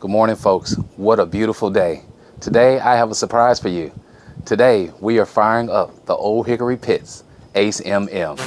Good morning, folks. What a beautiful day. Today, I have a surprise for you. Today, we are firing up the Ole Hickory Pits Ace MM.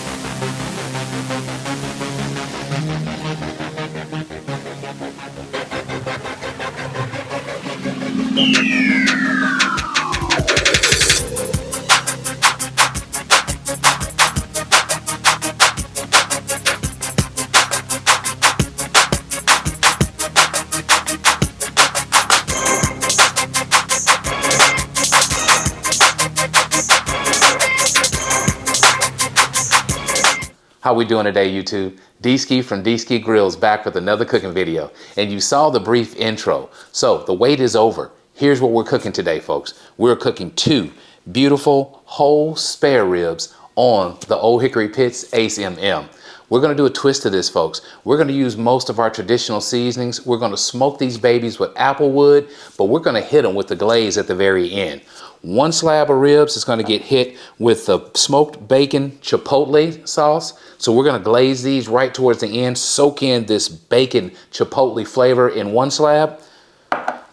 How we doing today, YouTube? D-Ski from D-Ski Grills back with another cooking video. And you saw the brief intro. So the wait is over. Here's what we're cooking today, folks. We're cooking 2 beautiful whole spare ribs on the Ole Hickory Pits Ace MM. We're going to do a twist to this, folks. We're going to use most of our traditional seasonings. We're going to smoke these babies with apple wood, but we're going to hit them with the glaze at the very end. 1 slab of ribs is going to get hit with the smoked bacon chipotle sauce. So we're going to glaze these right towards the end, soak in this bacon chipotle flavor in 1 slab.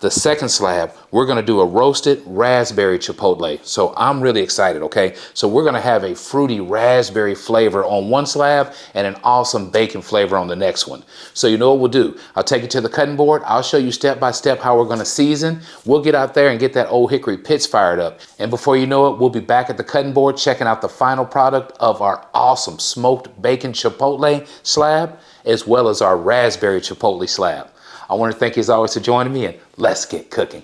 The second slab, we're going to do a roasted raspberry chipotle. So I'm really excited, okay? So we're going to have a fruity raspberry flavor on 1 slab and an awesome bacon flavor on the next one. So you know what we'll do? I'll take you to the cutting board. I'll show you step by step how we're going to season. We'll get out there and get that Ole Hickory Pits fired up. And before you know it, we'll be back at the cutting board checking out the final product of our awesome smoked bacon chipotle slab, as well as our raspberry chipotle slab. I want to thank you as always for joining me, and let's get cooking.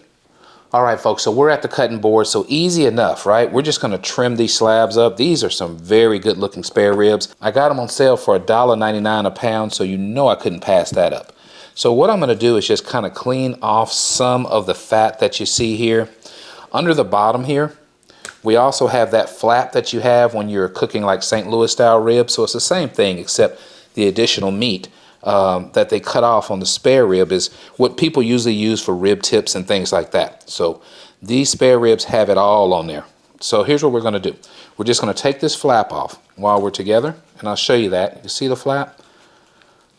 All right, folks, so we're at the cutting board, so easy enough, right? We're just going to trim these slabs up. These are some very good looking spare ribs. I got them on sale for $1.99 a pound, so you know I couldn't pass that up. So what I'm going to do is just kind of clean off some of the fat that you see here. Under the bottom here, we also have that flap that you have when you're cooking like St. Louis style ribs, so it's the same thing except the additional meat that they cut off on the spare rib is what people usually use for rib tips and things like that. So these spare ribs have it all on there. So here's what we're going to do. We're just going to take this flap off while we're together, and I'll show you that. You see the flap?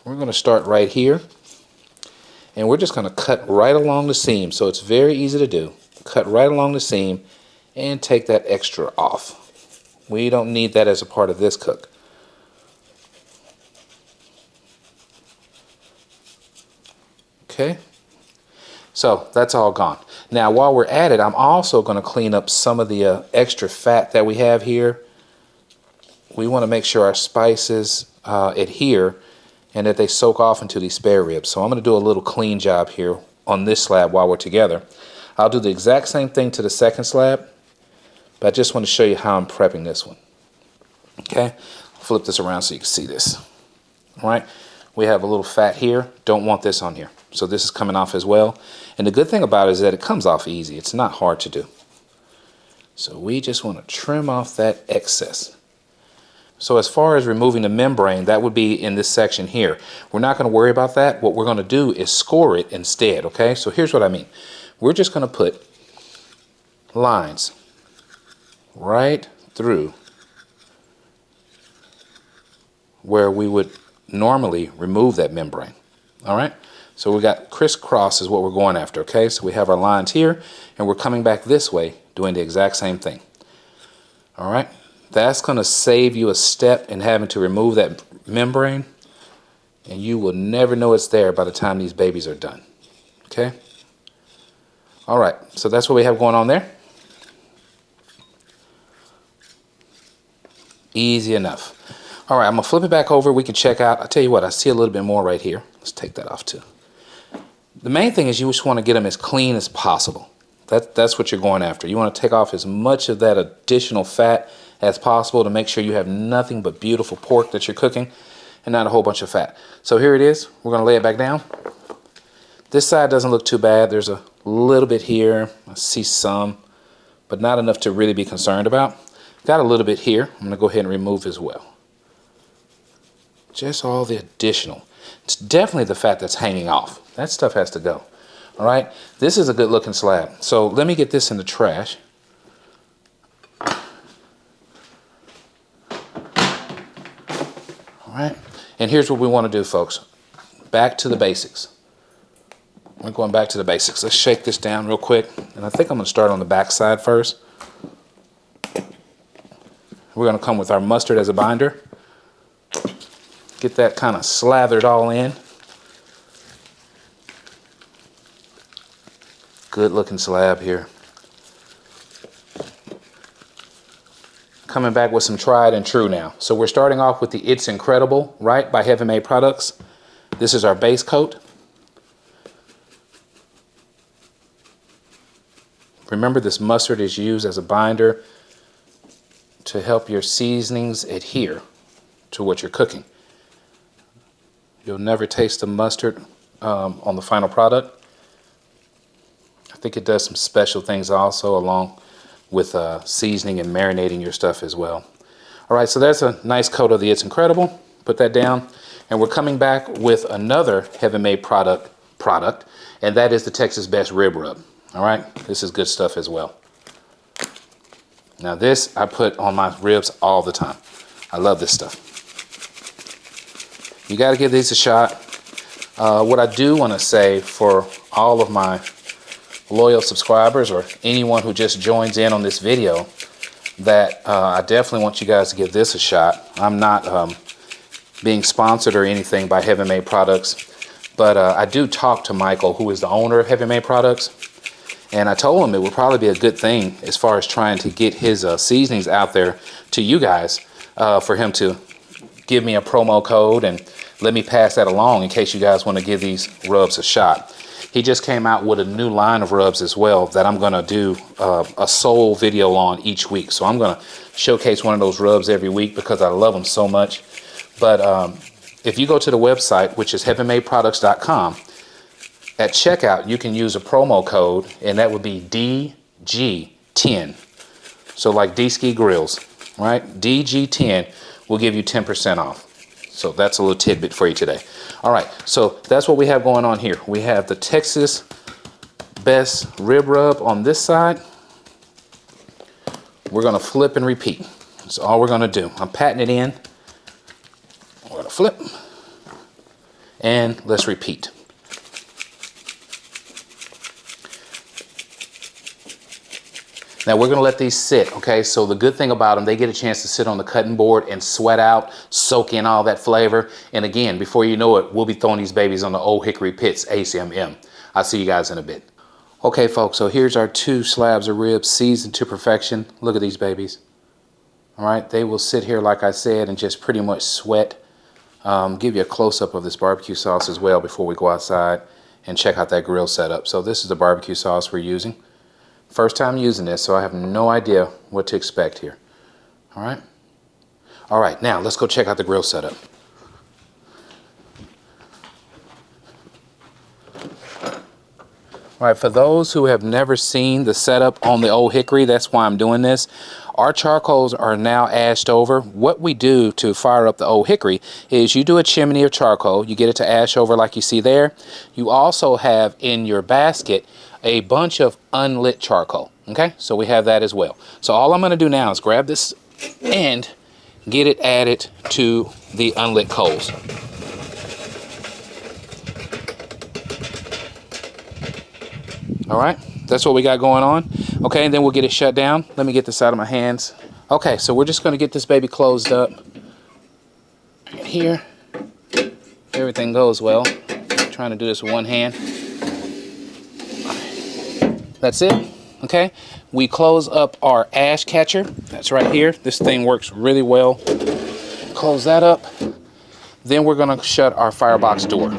We're going to start right here, and we're just going to cut right along the seam. So it's very easy to do. Cut right along the seam and take that extra off. We don't need that as a part of this cook. Okay, so that's all gone. Now while we're at it, I'm also going to clean up some of the extra fat that we have here. We want to make sure our spices adhere and that they soak off into these spare ribs. So I'm going to do a little clean job here on this slab while we're together. I'll do the exact same thing to the second slab, but I just want to show you how I'm prepping this one. Okay, flip this around so you can see this. All right, we have a little fat here. Don't want this on here. So this is coming off as well. And the good thing about it is that it comes off easy. It's not hard to do. So we just want to trim off that excess. So as far as removing the membrane, that would be in this section here. We're not going to worry about that. What we're going to do is score it instead, okay? So here's what I mean. We're just going to put lines right through where we would normally remove that membrane, all right? So we got crisscross is what we're going after, okay? So we have our lines here, and we're coming back this way, doing the exact same thing. All right? That's going to save you a step in having to remove that membrane, and you will never know it's there by the time these babies are done, okay? All right, so that's what we have going on there. Easy enough. All right, I'm going to flip it back over. We can check out. I'll tell you what, I see a little bit more right here. Let's take that off too. The main thing is you just want to get them as clean as possible. That's what you're going after. You want to take off as much of that additional fat as possible to make sure you have nothing but beautiful pork that you're cooking and not a whole bunch of fat. So here it is. We're going to lay it back down. This side doesn't look too bad. There's a little bit here. I see some, but not enough to really be concerned about. Got a little bit here. I'm going to go ahead and remove as well. Just all the additional. It's definitely the fat that's hanging off. That stuff has to go. All right, this is a good looking slab. So let me get this in the trash. All right, and here's what we want to do, folks. Back to the basics. we're going back to the basics. Let's shake this down real quick. And I think I'm going to start on the back side first. We're going to come with our mustard as a binder. Get that kind of slathered all in. Good looking slab here. Coming back with some tried and true now. So we're starting off with the It's Incredible, right, by Heaven Made Products. This is our base coat. Remember, this mustard is used as a binder to help your seasonings adhere to what you're cooking. You'll never taste the mustard on the final product. I think it does some special things also, along with seasoning and marinating your stuff as well. All right, so there's a nice coat of the It's Incredible. Put that down. And we're coming back with another Heaven Made product, and that is the Texas Best Rib Rub. All right, this is good stuff as well. Now this I put on my ribs all the time. I love this stuff. You got to give these a shot. What I do want to say for all of my loyal subscribers or anyone who just joins in on this video, that I definitely want you guys to give this a shot. I'm not being sponsored or anything by Heaven Made Products, but I do talk to Michael, who is the owner of Heaven Made Products, and I told him it would probably be a good thing as far as trying to get his seasonings out there to you guys, for him to give me a promo code and let me pass that along in case you guys want to give these rubs a shot. He just came out with a new line of rubs as well that I'm going to do a sole video on each week. So I'm going to showcase one of those rubs every week because I love them so much. But if you go to the website, which is heavenmadeproducts.com, at checkout, you can use a promo code, and that would be DG10. So like D-Ski Grills, right? DG10 will give you 10% off. So that's a little tidbit for you today. All right, so that's what we have going on here. We have the Texas Best Rib Rub on this side. We're gonna flip and repeat. That's all we're gonna do. I'm patting it in. We're gonna flip, and let's repeat. Now we're gonna let these sit, okay? So the good thing about them, they get a chance to sit on the cutting board and sweat out, soak in all that flavor. And again, before you know it, we'll be throwing these babies on the Ole Hickory pits, ACMM. I'll see you guys in a bit. Okay, folks, so here's our 2 slabs of ribs seasoned to perfection. Look at these babies. All right, they will sit here, like I said, and just pretty much sweat. Give you a close-up of this barbecue sauce as well before we go outside and check out that grill setup. So this is the barbecue sauce we're using. First time using this, so I have no idea what to expect here. All right? All right, now let's go check out the grill setup. All right, for those who have never seen the setup on the Ole Hickory, that's why I'm doing this. Our charcoals are now ashed over. What we do to fire up the Ole Hickory is you do a chimney of charcoal. You get it to ash over like you see there. You also have in your basket a bunch of unlit charcoal, okay? So we have that as well. So all I'm gonna do now is grab this and get it added to the unlit coals. All right, that's what we got going on. Okay, and then we'll get it shut down. Let me get this out of my hands. Okay, so we're just gonna get this baby closed up. Right here, everything goes well. I'm trying to do this with one hand. That's it, okay? We close up our ash catcher. That's right here. This thing works really well. Close that up. Then we're gonna shut our firebox door.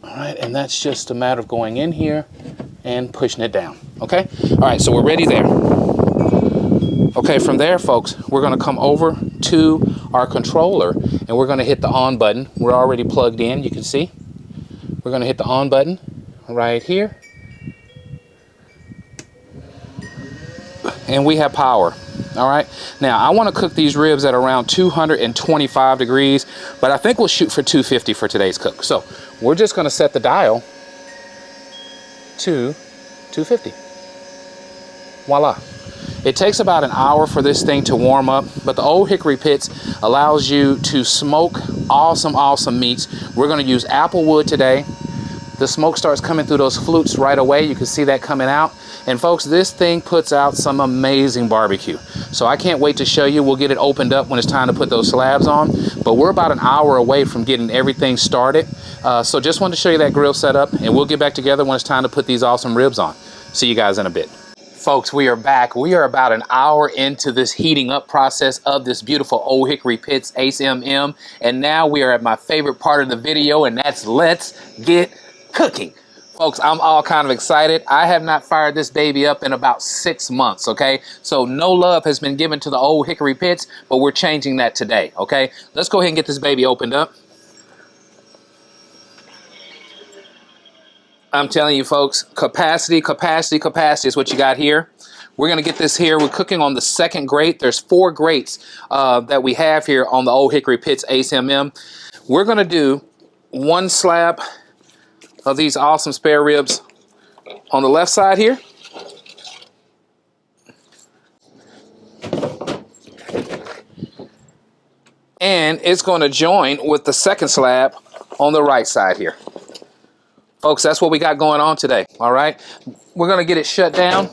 All right, and that's just a matter of going in here and pushing it down, okay? All right, so we're ready there. Okay, from there, folks, we're gonna come over to our controller and we're gonna hit the on button. We're already plugged in, you can see. We're gonna hit the on button right here. And we have power. All right, now I want to cook these ribs at around 225 degrees, but I think we'll shoot for 250 for today's cook. So we're just going to set the dial to 250. Voila. It takes about an hour for this thing to warm up, but the Ole Hickory pits allows you to smoke awesome meats. We're going to use apple wood today. The smoke starts coming through those flutes right away. You can see that coming out. And folks, this thing puts out some amazing barbecue. So I can't wait to show you. We'll get it opened up when it's time to put those slabs on. But we're about an hour away from getting everything started. So just wanted to show you that grill setup, and we'll get back together when it's time to put these awesome ribs on. See you guys in a bit. Folks, we are back. We are about an hour into this heating up process of this beautiful Ole Hickory Pits Ace MM. And now we are at my favorite part of the video, and that's let's get cooking. Folks, I'm all kind of excited. I have not fired this baby up in about 6 months, okay? So no love has been given to the Ole Hickory Pits, but we're changing that today, okay? Let's go ahead and get this baby opened up. I'm telling you, folks, capacity is what you got here. We're going to get this here. We're cooking on the second grate. There's 4 grates that we have here on the Ole Hickory Pits Ace MM. We're going to do 1 slab of these awesome spare ribs on the left side here. And it's going to join with the second slab on the right side here. Folks, that's what we got going on today, all right? We're going to get it shut down.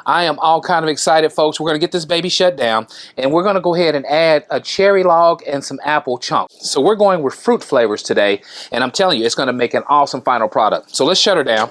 I am all kind of excited, folks. We're going to get this baby shut down, and we're going to go ahead and add a cherry log and some apple chunks. So we're going with fruit flavors today, and I'm telling you, it's going to make an awesome final product. So let's shut her down.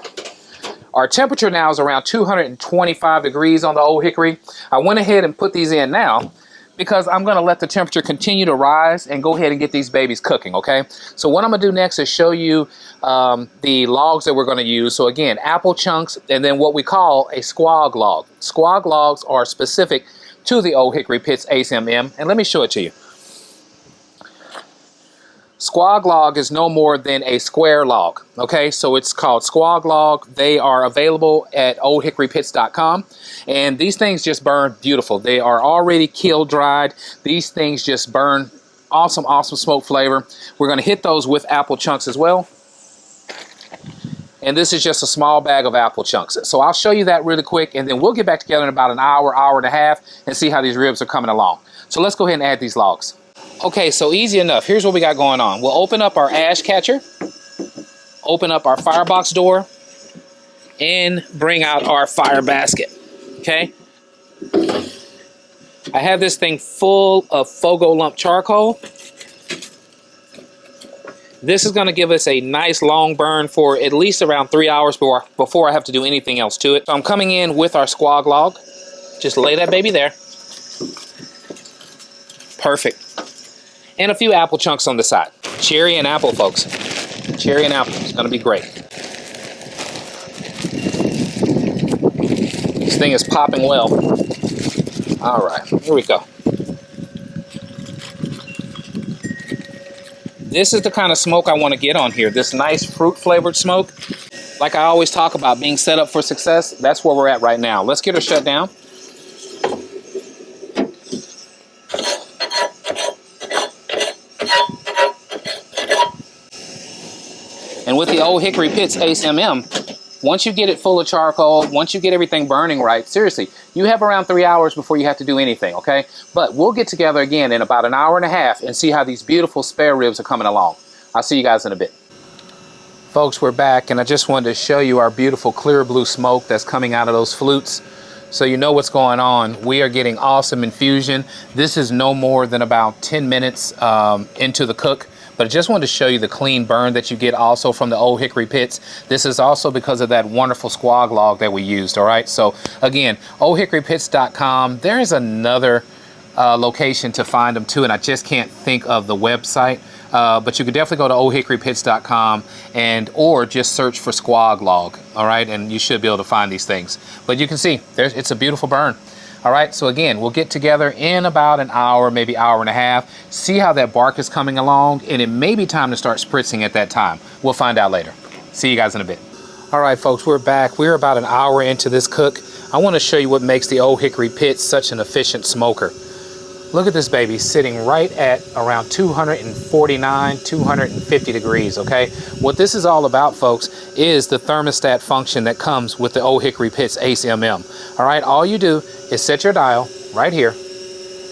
Our temperature now is around 225 degrees on the Ole Hickory. I went ahead and put these in now because I'm going to let the temperature continue to rise and go ahead and get these babies cooking, okay? So what I'm going to do next is show you the logs that we're going to use. So again, apple chunks, and then what we call a squag log. Squag logs are specific to the Ole Hickory Pits Ace MM, and let me show it to you. Squag log is no more than a square log, okay? So it's called squag log. They are available at oldhickorypits.com, and these things just burn beautiful. They are already kiln dried. These things just burn awesome, awesome smoke flavor. We're gonna hit those with apple chunks as well. And this is just a small bag of apple chunks. So I'll show you that really quick, and then we'll get back together in about an hour, hour and a half, and see how these ribs are coming along. So let's go ahead and add these logs. Okay, so easy enough. Here's what we got going on. We'll open up our ash catcher, open up our firebox door, and bring out our fire basket, okay? I have this thing full of Fogo lump charcoal. This is going to give us a nice long burn for at least around 3 hours before I have to do anything else to it. So I'm coming in with our squag log. Just lay that baby there. Perfect. And a few apple chunks on the side. Cherry and apple, folks. Cherry and apple. It's going to be great. This thing is popping well. All right, here we go. This is the kind of smoke I want to get on here. This nice fruit-flavored smoke. Like I always talk about being set up for success, that's where we're at right now. Let's get her shut down. And with the Ole Hickory Pits Ace MM, once you get it full of charcoal, once you get everything burning right, seriously, you have around 3 hours before you have to do anything, okay? But we'll get together again in about an hour and a half and see how these beautiful spare ribs are coming along. I'll see you guys in a bit. Folks, we're back, and I just wanted to show you our beautiful clear blue smoke that's coming out of those flutes. So you know what's going on. We are getting awesome infusion. This is no more than about 10 minutes into the cook. But I just wanted to show you the clean burn that you get also from the Ole Hickory Pits. This is also because of that wonderful squag log that we used, all right? So again, oldhickorypits.com. There is another location to find them too, and I just can't think of the website. But you can definitely go to oldhickorypits.com or just search for squag log, all right? And you should be able to find these things. But you can see, it's a beautiful burn. All right, so again, we'll get together in about an hour, maybe hour and a half, see how that bark is coming along, and it may be time to start spritzing at that time. We'll find out later. See you guys in a bit. All right, folks, we're back. We're about an hour into this cook. I want to show you what makes the Ole Hickory Pit such an efficient smoker. Look at this baby sitting right at around 249, 250 degrees, okay? What this is all about, folks, is the thermostat function that comes with the Ole Hickory Pits Ace MM. All right, all you do is set your dial right here,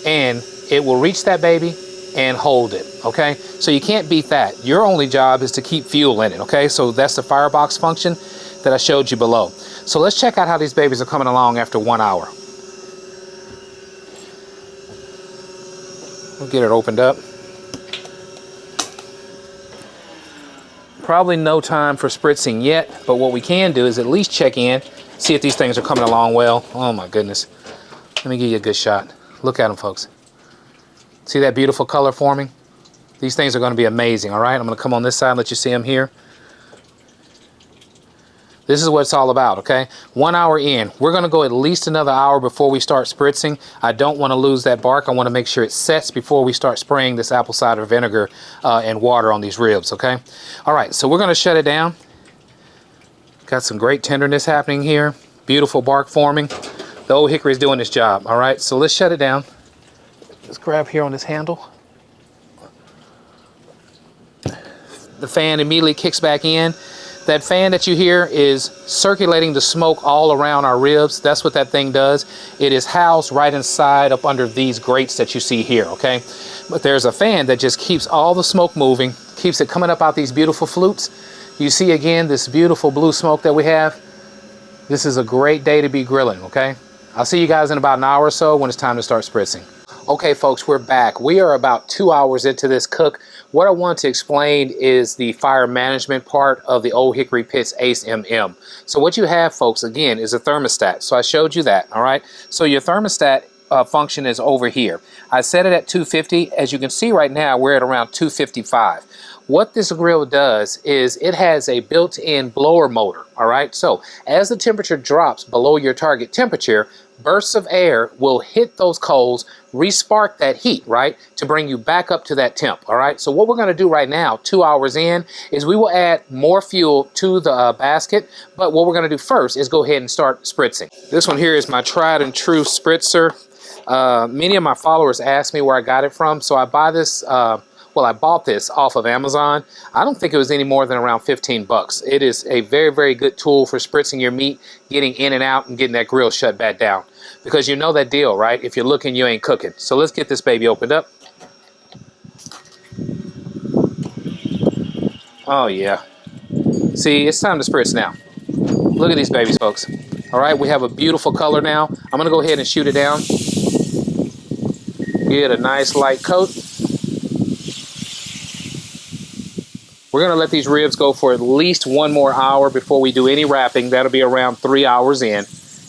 and it will reach that baby and hold it, okay? So you can't beat that. Your only job is to keep fuel in it, okay? So that's the firebox function that I showed you below. So let's check out how these babies are coming along after 1 hour. We'll get it opened up. Probably no time for spritzing yet, but what we can do is at least check in, see if these things are coming along well. Oh my goodness. Let me give you a good shot. Look at them, folks. See that beautiful color forming? These things are going to be amazing, all right? I'm going to come on this side and let you see them here. This is what it's all about, okay? 1 hour in. We're going to go at least another hour before we start spritzing. I don't want to lose that bark. I want to make sure it sets before we start spraying this apple cider vinegar and water on these ribs, okay? All right, so we're going to shut it down. Got some great tenderness happening here. Beautiful bark forming. The Ole Hickory is doing its job, all right? So let's shut it down. Let's grab here on this handle. The fan immediately kicks back in. That fan that you hear is circulating the smoke all around our ribs. That's what that thing does. It is housed right inside up under these grates that you see here, okay? But there's a fan that just keeps all the smoke moving, keeps it coming up out these beautiful flutes. You see again this beautiful blue smoke that we have. This is a great day to be grilling, okay? I'll see you guys in about an hour or so when it's time to start spritzing. Okay, folks, we're back. We are about 2 hours into this cook. What I want to explain is the fire management part of the Ole Hickory Pits Ace MM. So what you have, folks, again, is a thermostat. So I showed you that, all right? So your thermostat function is over here. I set it at 250. As you can see right now, we're at around 255. What this grill does is it has a built-in blower motor, all right? So as the temperature drops below your target temperature, bursts of air will hit those coals, re-spark that heat, right, to bring you back up to that temp, all right? So what we're gonna do right now, 2 hours in, is we will add more fuel to the basket, but what we're gonna do first is go ahead and start spritzing. This one here is my tried and true spritzer. Many of my followers ask me where I got it from, so I buy this, well, I bought this off of Amazon. I don't think it was any more than around 15 bucks. It is a very, very good tool for spritzing your meat, getting in and out, and getting that grill shut back down. Because you know that deal, right? If you're looking, you ain't cooking. So let's get this baby opened up. Oh, yeah. See, it's time to spritz now. Look at these babies, folks. All right, we have a beautiful color now. I'm going to go ahead and shoot it down. Get a nice light coat. We're going to let these ribs go for at least 1 more hour before we do any wrapping. That'll be around 3 hours in.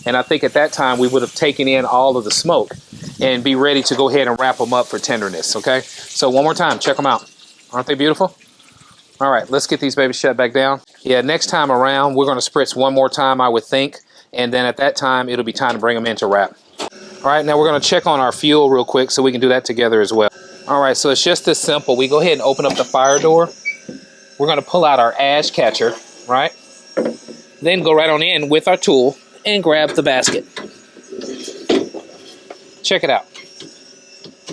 And I think at that time we would have taken in all of the smoke and be ready to go ahead and wrap them up for tenderness, okay? So one more time, check them out. Aren't they beautiful? All right, let's get these babies shut back down. Yeah, next time around, we're going to spritz 1 more time, I would think. And then at that time, it'll be time to bring them in to wrap. All right, now we're going to check on our fuel real quick so we can do that together as well. All right, so it's just this simple. We go ahead and open up the fire door. We're going to pull out our ash catcher, right? Then go right on in with our tool and grab the basket. Check it out.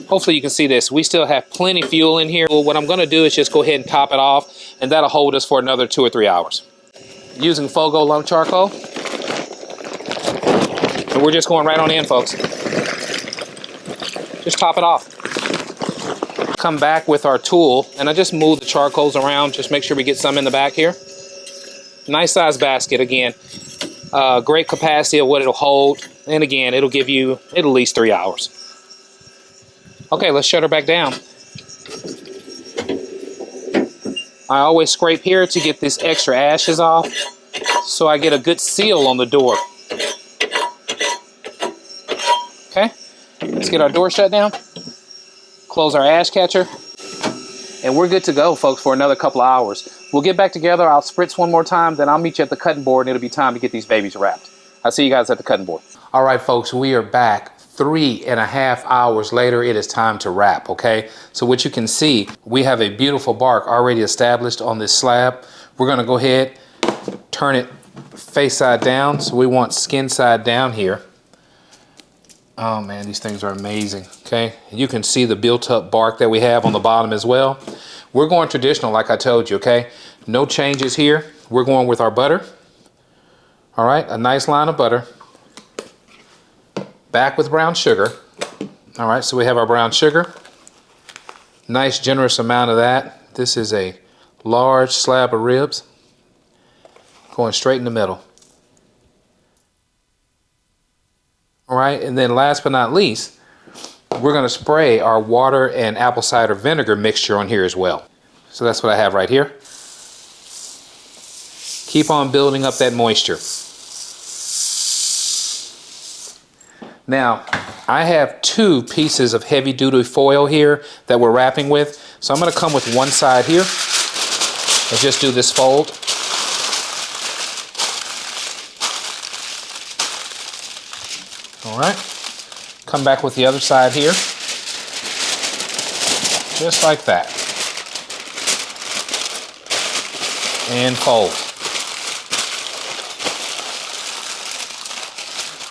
Hopefully you can see this. We still have plenty of fuel in here. Well, what I'm going to do is just go ahead and top it off, and that'll hold us for another 2 or 3 hours. Using Fogo lump charcoal. And we're just going right on in, folks. Just top it off. Come back with our tool, and I just move the charcoals around. Just make sure we get some in the back here. Nice size basket again. Great capacity of what it'll hold. And again, it'll give you at least 3 hours. Okay, let's shut her back down. I always scrape here to get this extra ashes off so I get a good seal on the door. Okay, let's get our door shut down. Close our ash catcher. And we're good to go, folks, for another couple of hours. We'll get back together. I'll spritz 1 more time, then I'll meet you at the cutting board, and it'll be time to get these babies wrapped. I'll see you guys at the cutting board. All right, folks, we are back 3.5 hours later. It is time to wrap, okay? So what you can see, we have a beautiful bark already established on this slab. We're gonna go ahead, turn it face side down. So we want skin side down here. Oh man, these things are amazing, okay? And you can see the built up bark that we have on the bottom as well. We're going traditional like I told you, okay? No changes here. We're going with our butter. All right, a nice line of butter. Back with brown sugar. All right, so we have our brown sugar. Nice generous amount of that. This is a large slab of ribs going straight in the middle. All right, and then last but not least, we're going to spray our water and apple cider vinegar mixture on here as well. So that's what I have right here. Keep on building up that moisture. Now, I have 2 pieces of heavy duty foil here that we're wrapping with. So I'm going to come with one side here and just do this fold. All right. Come back with the other side here. Just like that. And fold.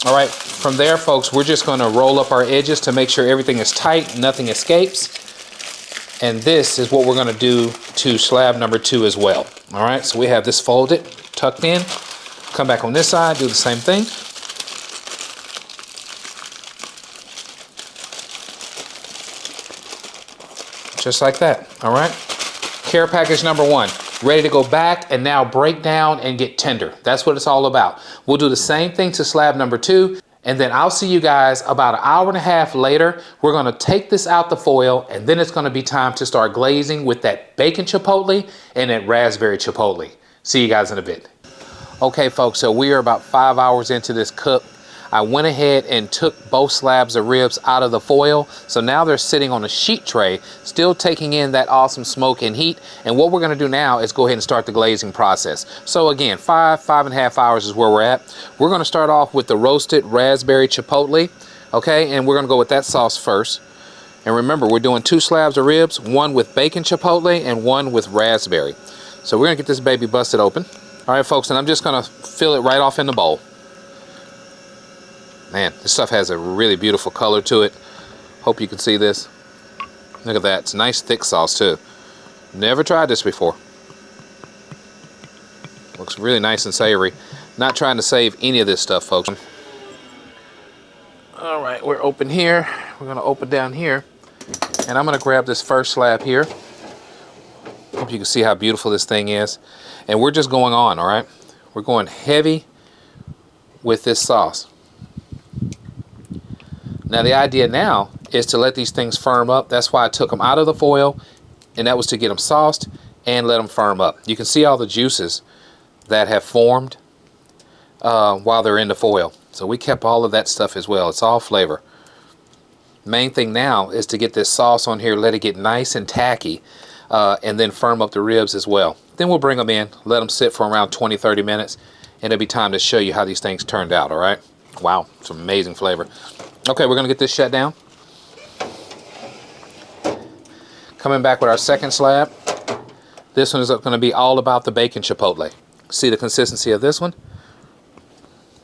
All right, from there, folks, we're just going to roll up our edges to make sure everything is tight, nothing escapes. And this is what we're going to do to slab number 2 as well. All right, so we have this folded, tucked in. Come back on this side, do the same thing. Just like that, all right? Care package number 1. Ready to go back and now break down and get tender. That's what it's all about. We'll do the same thing to slab number 2, and then I'll see you guys about an hour and a half later. We're gonna take this out the foil, and then it's gonna be time to start glazing with that bacon chipotle and that raspberry chipotle. See you guys in a bit. Okay, folks, so we are about 5 hours into this cook. I went ahead and took both slabs of ribs out of the foil. So now they're sitting on a sheet tray, still taking in that awesome smoke and heat. And what we're gonna do now is go ahead and start the glazing process. So again, 5.5 hours is where we're at. We're gonna start off with the roasted raspberry chipotle, okay? And we're gonna go with that sauce first. And remember, we're doing 2 slabs of ribs, one with bacon chipotle and one with raspberry. So we're gonna get this baby busted open. All right, folks, and I'm just gonna fill it right off in the bowl. Man, this stuff has a really beautiful color to it. Hope you can see this. Look at that. It's a nice thick sauce too. Never tried this before. Looks really nice and savory. Not trying to save any of this stuff, folks. All right, we're open here. We're gonna open down here. And I'm gonna grab this first slab here. Hope you can see how beautiful this thing is. And we're just going on, all right? We're going heavy with this sauce. Now the idea now is to let these things firm up. That's why I took them out of the foil, and that was to get them sauced and let them firm up. You can see all the juices that have formed while they're in the foil. So we kept all of that stuff as well. It's all flavor. Main thing now is to get this sauce on here, let it get nice and tacky, and then firm up the ribs as well. Then we'll bring them in, let them sit for around 20-30 minutes, and it'll be time to show you how these things turned out, all right? Wow, it's amazing flavor. Okay, we're gonna get this shut down. Coming back with our second slab. This one is gonna be all about the bacon chipotle. See the consistency of this one?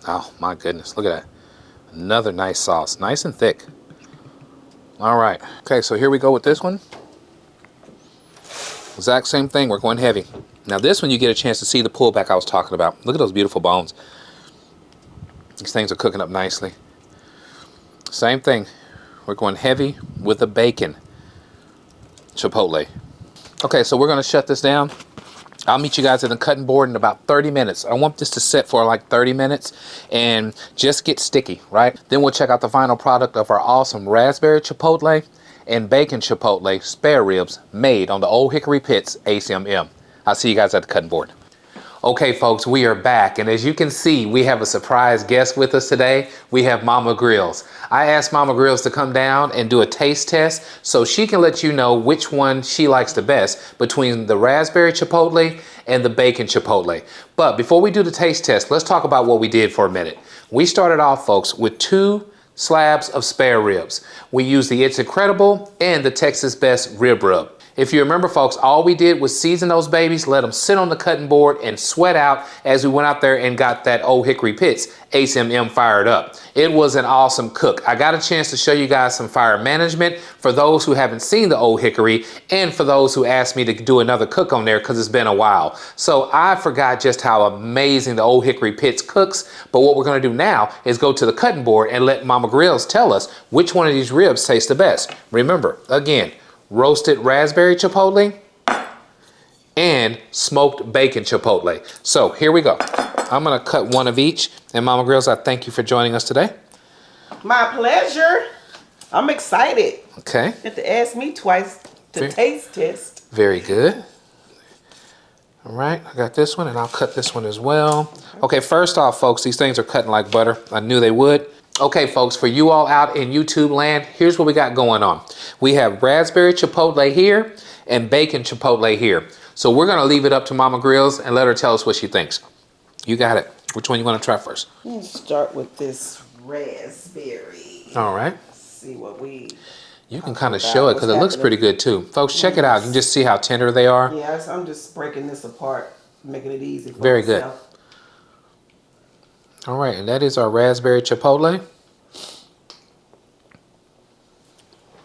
Oh my goodness, look at that. Another nice sauce, nice and thick. All right, okay, so here we go with this one. Exact same thing, we're going heavy. Now this one you get a chance to see the pullback I was talking about. Look at those beautiful bones. These things are cooking up nicely. Same thing, we're going heavy with the bacon chipotle. Okay, so we're gonna shut this down. I'll meet you guys at the cutting board in about 30 minutes. I want this to sit for like 30 minutes and just get sticky, right? Then we'll check out the final product of our awesome raspberry chipotle and bacon chipotle spare ribs made on the Ole Hickory Pits ACMM. I'll see you guys at the cutting board. Okay, folks, we are back, and as you can see, we have a surprise guest with us today. We have Mama Grills. I asked Mama Grills to come down and do a taste test so she can let you know which one she likes the best between the raspberry chipotle and the bacon chipotle. But before we do the taste test, let's talk about what we did for a minute. We started off, folks, with 2 slabs of spare ribs. We used the It's Incredible and the Texas Best rib rub. If you remember, folks, all we did was season those babies, let them sit on the cutting board and sweat out as we went out there and got that Ole Hickory Pits ACMM fired up. It was an awesome cook. I got a chance to show you guys some fire management for those who haven't seen the Ole Hickory and for those who asked me to do another cook on there because it's been a while. So I forgot just how amazing the Ole Hickory Pits cooks, but what we're gonna do now is go to the cutting board and let Mama Grills tell us which one of these ribs tastes the best. Remember, again, roasted raspberry chipotle, and smoked bacon chipotle. So here we go. I'm gonna cut one of each. And Mama Grills, I thank you for joining us today. My pleasure. I'm excited. Okay. You have to ask me twice to taste test. Very good. All right, I got this one, and I'll cut this one as well. Okay, first off, folks, these things are cutting like butter. I knew they would. Okay, folks, for you all out in YouTube land, here's what we got going on. We have raspberry chipotle here and bacon chipotle here. So we're gonna leave it up to Mama Grills and let her tell us what she thinks. You got it. Which one you wanna try first? Let's start with this raspberry. All right. Let's see what we... You can kind of show it because it looks pretty good too. Folks, check it out. You can just see how tender they are. Yes, I'm just breaking this apart, making it easy for Very myself. Good. All right, and that is our raspberry chipotle.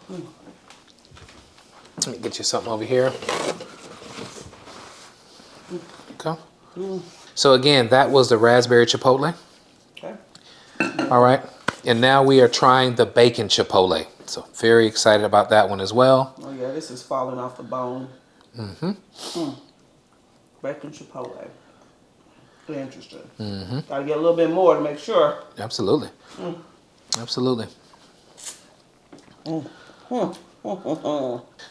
Let me get you something over here. Okay. So again, that was the raspberry chipotle. Okay. All right, and now we are trying the bacon chipotle. So very excited about that one as well. Oh yeah, this is falling off the bone. Bacon chipotle. Interesting. Gotta get a little bit more to make sure. Absolutely. Absolutely.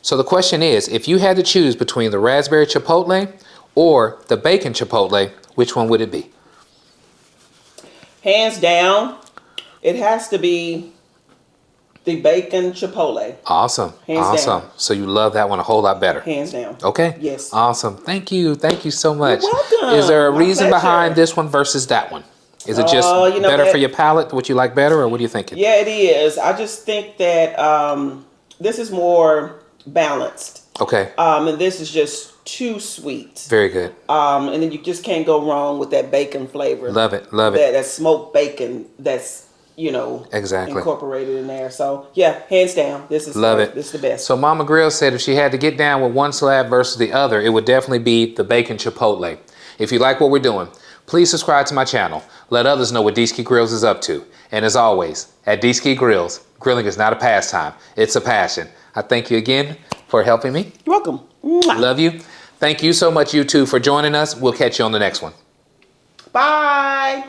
So the question is, if you had to choose between the raspberry chipotle or the bacon chipotle, which one would it be? Hands down, it has to be the bacon chipotle. Awesome. Hands down. So you love that one a whole lot better. Hands down. Okay. Yes. Awesome. Thank you. Thank you so much. You're welcome. Is there a My reason pleasure. behind this one versus that one? Is it just better for your palate? What you like better, or what are you thinking? Yeah, it is. I just think that this is more balanced. Okay. And this is just too sweet. Very good. And then you just can't go wrong with that bacon flavor. Love it. Love it. That smoked bacon that's, you know, Exactly. incorporated in there. So yeah, hands down, this is Love it. This is the best. So Mama Grill said if she had to get down with one slab versus the other, it would definitely be the bacon chipotle. If you like what we're doing, please subscribe to my channel. Let others know what D-Ski Grills is up to. And as always, at D-Ski Grills, grilling is not a pastime, it's a passion. I thank you again for helping me. You're welcome. Love you. Thank you so much, YouTube, for joining us. We'll catch you on the next one. Bye.